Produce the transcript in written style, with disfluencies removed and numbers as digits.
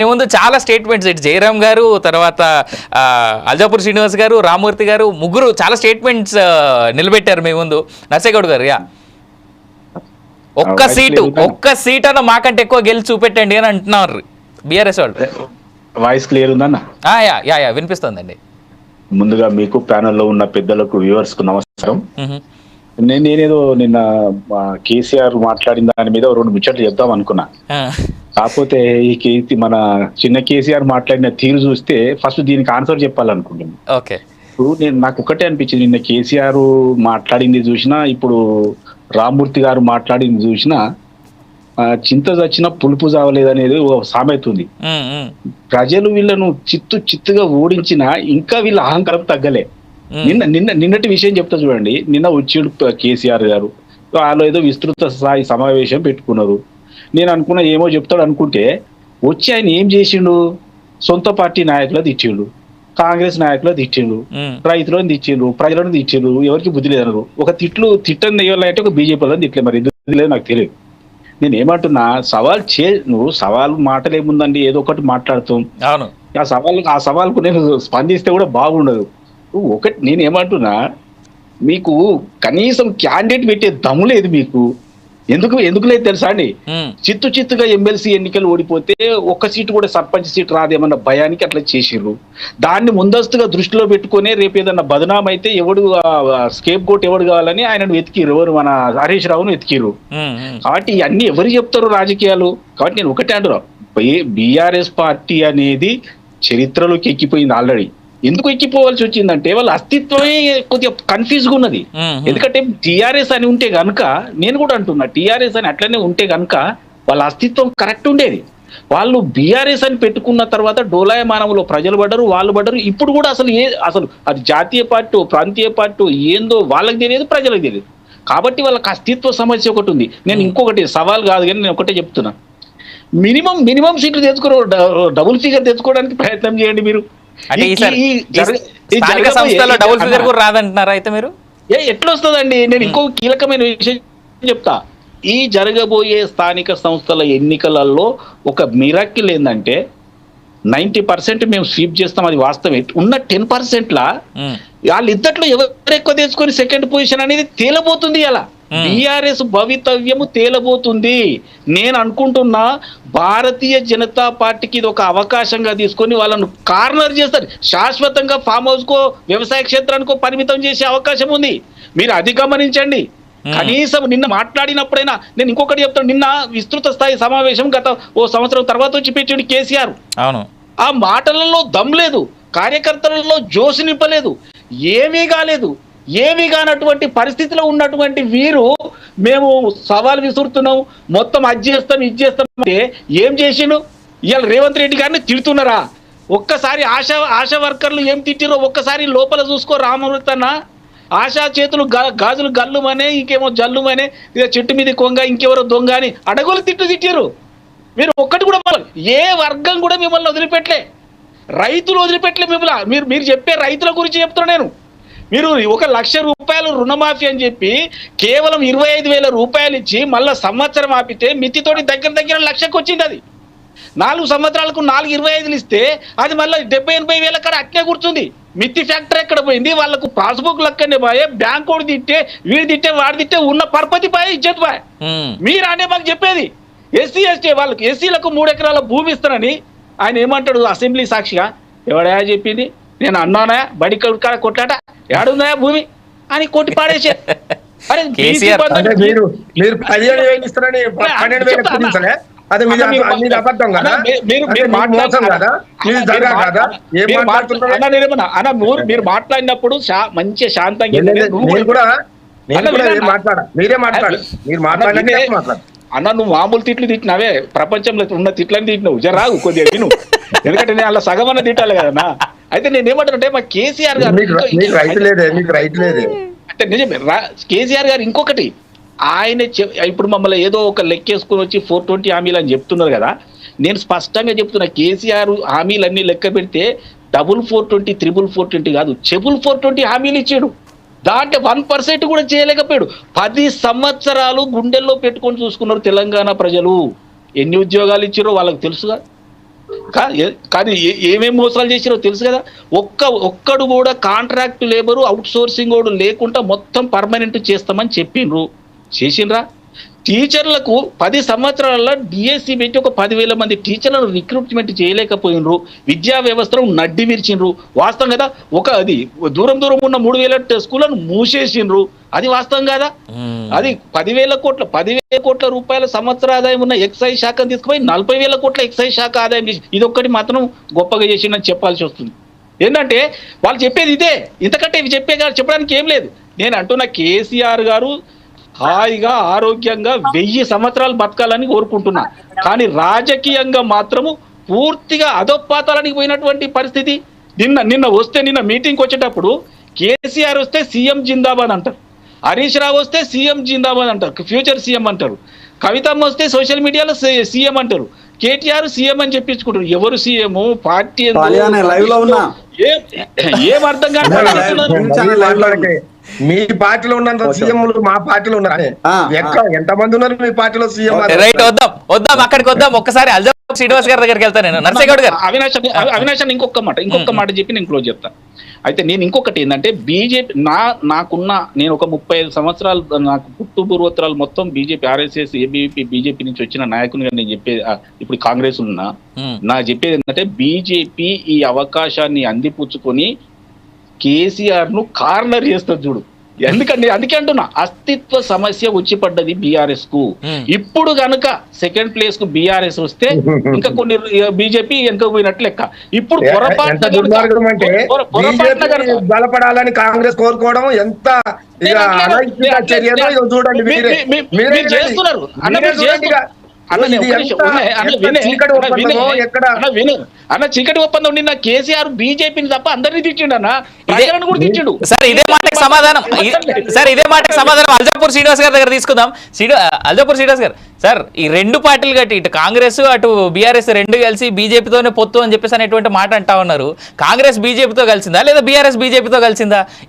ముందు చాలా స్టేట్మెంట్స్ ఇటు జయరామ్ గారు, తర్వాత అల్జాపూర్ శ్రీనివాస్ గారు, రామూర్తి గారు, ముగ్గురు చాలా స్టేట్మెంట్స్ నిలబెట్టారు మీ ముందు. నర్సేగౌడ్ గారు ఒక్క సీట్ అన్న మాకంటే ఎక్కువ గెలిచి చూపెట్టండి అని అంటున్నారు బీఆర్ఎస్ వాళ్ళు. వాయిస్ క్లియర్ ఉందన్న? వినిపిస్తుందండి. ముందుగా మీకు ప్యానెల్లో ఉన్న పెద్దలకు, వ్యూవర్స్ కు నమస్కారం. నేనేదో నిన్న కేసీఆర్ మాట్లాడిన దాని మీద 2 ముచ్చట్లు చెప్దాం అనుకున్నా. కాకపోతే ఈ మన చిన్న కేసీఆర్ మాట్లాడిన తీరు చూస్తే ఫస్ట్ దీనికి ఆన్సర్ చెప్పాలనుకుంటున్నాను. ఇప్పుడు నాకు ఒకటే అనిపించింది, నిన్న కేసీఆర్ మాట్లాడింది చూసినా, ఇప్పుడు రామ్మూర్తి గారు మాట్లాడింది చూసినా, చింత చచ్చిన పులుపు చావలేదనేది ఓ సామెత ఉంది. ప్రజలు వీళ్ళను చిత్తుగా ఓడించినా ఇంకా వీళ్ళ అహంకారం తగ్గలే. నిన్నటి విషయం చెప్తా చూడండి. నిన్న వచ్చిండు కేసీఆర్ గారు, వాళ్ళు ఏదో విస్తృత స్థాయి సమావేశం పెట్టుకున్నారు. నేను అనుకున్నా ఏమో చెప్తాడు అనుకుంటే, వచ్చి ఆయన ఏం చేసిండు? సొంత పార్టీ నాయకులు తిట్టిండు, కాంగ్రెస్ నాయకులు తిట్టిండు, రైతులను తిట్టిండు, ప్రజలను తిట్టిండు, ఎవరికి బుద్ధి లేదన్నారు. ఒక తిట్టని అంటే ఒక బీజేపీ వాళ్ళని తిట్టలే, మరి ఎందుకు లేదు నాకు తెలియదు. నేను ఏమంటున్నా, నువ్వు సవాల్ మాటలు ఏముందండి, ఏదో ఒకటి మాట్లాడుతాం. ఆ సవాల్కు నేను స్పందిస్తే కూడా బాగుండదు. ఒకటి నేను ఏమంటున్నా, మీకు కనీసం క్యాండిడేట్ పెట్టే దమ్ము లేదు మీకు. ఎందుకు లేదు తెలుసా అండి? చిత్తుగా ఎమ్మెల్సీ ఎన్నికలు ఓడిపోతే ఒక్క సీటు కూడా సర్పంచ్ సీటు రాదేమన్న భయానికి అట్లా చేసిర్రు. దాన్ని ముందస్తుగా దృష్టిలో పెట్టుకునే రేపు ఏదన్నా బదనాం అయితే ఎవడు స్కేప్ గోట్ ఎవడు కావాలని ఆయనను వెతికిరు, ఎవరు మన హరీష్ రావును వెతికిరు. కాబట్టి ఇవన్నీ ఎవరు చెప్తారు రాజకీయాలు? కాబట్టి నేను ఒకటే అంటున్నా, బీఆర్ఎస్ పార్టీ అనేది చరిత్రలోకి ఎక్కిపోయింది ఆల్రెడీ. ఎందుకు ఎక్కిపోవాల్సి వచ్చిందంటే వాళ్ళ అస్తిత్వమే కొద్దిగా కన్ఫ్యూజ్గా ఉన్నది. ఎందుకంటే టీఆర్ఎస్ అని ఉంటే గనుక, నేను కూడా అంటున్నా, టీఆర్ఎస్ అని అట్లనే ఉంటే గనుక వాళ్ళ అస్తిత్వం కరెక్ట్ ఉండేది. వాళ్ళు బీఆర్ఎస్ అని పెట్టుకున్న తర్వాత డోలాయమానంలో ప్రజలు పడ్డరు, వాళ్ళు పడ్డరు. ఇప్పుడు కూడా అసలు అది జాతీయ పార్టీ, ప్రాంతీయ పార్టీ ఏందో వాళ్ళకి తెలియదు, ప్రజలకు తెలియదు. కాబట్టి వాళ్ళకి అస్తిత్వ సమస్య ఒకటి ఉంది. నేను ఇంకొకటి సవాల్ కాదు కానీ నేను ఒకటే చెప్తున్నా, మినిమం సీట్లు తెచ్చుకో, డబుల్ ఫిగర్ తెచ్చుకోవడానికి ప్రయత్నం చేయండి మీరు. రాదంటున్నారా అయితే మీరు? ఎట్లా వస్తుందండి? నేను ఇంకో కీలకమైన విషయం చెప్తా. ఈ జరగబోయే స్థానిక సంస్థల ఎన్నికలలో ఒక మిరాకిల్ ఏంటంటే 90% మేము స్వీప్ చేస్తాం, అది వాస్తవం. ఉన్న 10% వాళ్ళిద్దట్లో ఎవరు ఎక్కువ తెచ్చుకొని సెకండ్ పొజిషన్ అనేది తేలబోతుంది. అలా బీఆర్ఎస్ భవితవ్యము తేలబోతుంది. నేను అనుకుంటున్నా, భారతీయ జనతా పార్టీకి ఇది ఒక అవకాశంగా తీసుకొని వాళ్ళను కార్నర్ చేస్తారు. శాశ్వతంగా ఫామ్ హౌస్ కో, వ్యవసాయ క్షేత్రానికో పరిమితం చేసే అవకాశం ఉంది. మీరు అది గమనించండి. కనీసం నిన్న మాట్లాడినప్పుడైనా, నేను ఇంకొకటి చెప్తాను, నిన్న విస్తృత స్థాయి సమావేశం గత ఓ సంవత్సరం తర్వాత వచ్చి పెట్టాడు కేసీఆర్. ఆ మాటలలో దమ్ లేదు, కార్యకర్తలలో జోష్ నింపలేదు, ఏమీ కాలేదు. ఏమీ కానటువంటి పరిస్థితిలో ఉన్నటువంటి వీరు, మేము సవాల్ విసురుతున్నాం, మొత్తం అది చేస్తాం ఇది చేస్తాం అంటే ఏం చేసిండు? ఇవాళ రేవంత్ రెడ్డి గారిని తిడుతున్నారా? ఒక్కసారి ఆశా వర్కర్లు ఏం తిట్టిరో ఒక్కసారి లోపల చూసుకో రామవృతన్న. ఆశా చేతులు గాజులు గల్లుమనే, ఇంకేమో జల్లుమనే, చెట్టు మీద కొంగ, ఇంకెవరో దొంగ అని అడగోలు తిట్టిరు. మీరు ఒక్కటి కూడా, ఏ వర్గం కూడా మిమ్మల్ని వదిలిపెట్టలే, రైతులు వదిలిపెట్టలే మిమ్మల్ని. మీరు చెప్పే రైతుల గురించి చెప్తున్నా నేను. మీరు 1 లక్ష రూపాయలు రుణమాఫీ అని చెప్పి కేవలం 25,000 రూపాయలు ఇచ్చి మళ్ళీ సంవత్సరం ఆపితే మితితోటి దగ్గర లక్షకు వచ్చింది. అది 4 సంవత్సరాలకు 4,25,000 ఇస్తే అది మళ్ళీ 70-80,000 అక్కడ అట్నే కూర్చుంది. మిత్తి ఫ్యాక్టరీ ఎక్కడ పోయింది? వాళ్ళకు పాస్బుక్ లెక్కనే పోయే, బ్యాంక్ వాడు తిట్టే, వీడు తిట్టే, వాడు తిట్టే, ఉన్న పరపతి పోయే, ఇజ్జత్ పోయే. మీరు అంటే మాకు చెప్పేది ఎస్సీ ఎస్టీ వాళ్ళకి, ఎస్సీలకు 3 ఎకరాల భూమి ఇస్తారని ఆయన ఏమంటాడు అసెంబ్లీ సాక్షిగా? ఎవడా చెప్పింది? నేను అన్నానా బడి కొట్లాట ఏడుందా భూమి అని కొట్టి పాడేసే. అరే మీరు 15,000 ఇస్తారని 12,000 చూపించలే? అదే అబద్ధం కదా? మీరు మాట్లాడినప్పుడు మంచిగా శాంతంగా మీరే మాట్లాడారు. మీరు మాట్లాడారు అన్న, నువ్వు మామూలు తిట్లు తిట్టినావే, ప్రపంచంలో ఉన్న తిట్లని తిట్టినావు. జరాగు కొద్దిగా విను, ఎందుకంటే నేను అలా సగమన్న తిట్టాలి కదన్నా. అయితే నేను ఏమంటానంటే, మా కేసీఆర్ గారు అంటే నిజమే, కేసీఆర్ గారు ఇంకొకటి ఆయన ఇప్పుడు మమ్మల్ని ఏదో ఒక లెక్కేసుకుని వచ్చి 420 హామీలు అని చెప్తున్నారు కదా. నేను స్పష్టంగా చెప్తున్నా, కేసీఆర్ హామీలన్నీ లెక్క పెడితే 420, 420 కాదు, 420 హామీలు ఇచ్చాడు. దాంట్లో 1% కూడా చేయలేకపోయాడు. 10 సంవత్సరాలు గుండెల్లో పెట్టుకొని చూసుకున్నారు తెలంగాణ ప్రజలు. ఎన్ని ఉద్యోగాలు ఇచ్చారో వాళ్ళకి తెలుసుగా. కానీ ఏమేం మోసాలు చేసిరో తెలుసు కదా. ఒక్కడు కూడా కాంట్రాక్ట్ లేబరు అవుట్ సోర్సింగ్ కూడా లేకుండా మొత్తం పర్మనెంట్ చేస్తామని చెప్పిండ్రు. చేసిండ్రా? టీచర్లకు 10 సంవత్సరాలలో డిఎస్సి పెట్టి ఒక 10,000 మంది టీచర్లను రిక్రూట్మెంట్ చేయలేకపోయినరు. విద్యా వ్యవస్థను నడ్డి విరిచిండ్రు. వాస్తవం కదా. అది దూరం ఉన్న 3,000 స్కూళ్ళను మూసేసిండ్రు. అది వాస్తవం కదా. అది 10,000 కోట్ల రూపాయల సంవత్సర ఆదాయం ఉన్న ఎక్సైజ్ శాఖను తీసుకుపోయి 40,000 కోట్ల ఎక్సైజ్ శాఖ ఆదాయం చేసి ఇదొక్కటి మాత్రం గొప్పగా చేసిందని చెప్పాల్సి వస్తుంది. ఏంటంటే వాళ్ళు చెప్పేది ఇదే, ఇంతకంటే ఇవి చెప్పడానికి ఏం లేదు. నేను అంటున్న కేసీఆర్ గారు హాయిగా ఆరోగ్యంగా 1000 సంవత్సరాలు బతకాలని కోరుకుంటున్నా. కానీ రాజకీయంగా మాత్రము పూర్తిగా అధోపాతాలానికి పోయినటువంటి పరిస్థితి. నిన్న మీటింగ్కి వచ్చేటప్పుడు కేసీఆర్ వస్తే సీఎం జిందాబాద్ అంటారు, హరీష్ రావు వస్తే సీఎం జిందాబాద్ అంటారు, ఫ్యూచర్ సీఎం అంటారు, కవితమ్మ వస్తే సోషల్ మీడియాలో సీఎం అంటారు, కేటీఆర్ సీఎం అని చెప్పించుకుంటారు. ఎవరు సీఎం? పార్టీ ఏం అర్థం కాదు. మీ పార్టీలో ఉన్నంత సీఎంలు మా పార్టీలో ఉన్నారు. ఎంతమంది ఉన్నారు మీ పార్టీలో సీఎం? రైట్, వద్దాం అక్కడికి వద్దాం. ఒక్కసారి అల్జాపూర్ శ్రీనివాస్ గారి దగ్గరికి వెళ్తాను నేను. నర్సయ్యగౌడ్ గారు, అవినాష్ ఇంకొక మాట చెప్పి నేను క్లోజ్ చెప్తాను. అయితే నేను ఇంకొకటి ఏంటంటే బీజేపీ నేను ఒక 35 సంవత్సరాలు నాకు పుట్టు పూర్వోత్తరాలు మొత్తం బీజేపీ, ఆర్ఎస్ఎస్, ఏబీవీపీ, బీజేపీ నుంచి వచ్చిన నాయకునిగా నేను చెప్పేది, ఇప్పుడు కాంగ్రెస్ నా చెప్పేది ఏంటంటే బీజేపీ ఈ అవకాశాన్ని అందిపుచ్చుకొని కేసీఆర్ ను కార్నర్ చేస్తుంది చూడు. అందుకే అంటున్నా, అస్తిత్వ సమస్య వచ్చి పడ్డది బీఆర్ఎస్ కు. ఇప్పుడు గనుక సెకండ్ ప్లేస్ కు బీఆర్ఎస్ వస్తే ఇంకా కొన్ని బీజేపీ వెనక పోయినట్లు లెక్క. ఇప్పుడు బలపడాలని కాంగ్రెస్ కోరుకోవడం ఎంత చూడండి. చేస్తున్నారు చీకటి ఒప్పందం నిన్న కేసీఆర్ బీజేపీని తప్ప అందరినీ తిట్టిండు అన్న, ప్రజలను కూడా తిట్టిండు. సార్ ఇదే మాటకి సమాధానం అల్జాపూర్ శ్రీనివాస్ గారి దగ్గర తీసుకుందాం. అల్జాపూర్ శ్రీనివాస్ గారు, సార్ ఈ రెండు పార్టీలు కట్టి ఇటు కాంగ్రెస్ అటు బీఆర్ఎస్ రెండు కలిసి బీజేపీతోనే పొత్తు అని చెప్పేసి అనేటువంటి మాట అంటా ఉన్నారు. కాంగ్రెస్ బీజేపీతో కలిసిందా లేదా బీఆర్ఎస్ బీజేపీతో కలిసిందా? ఈ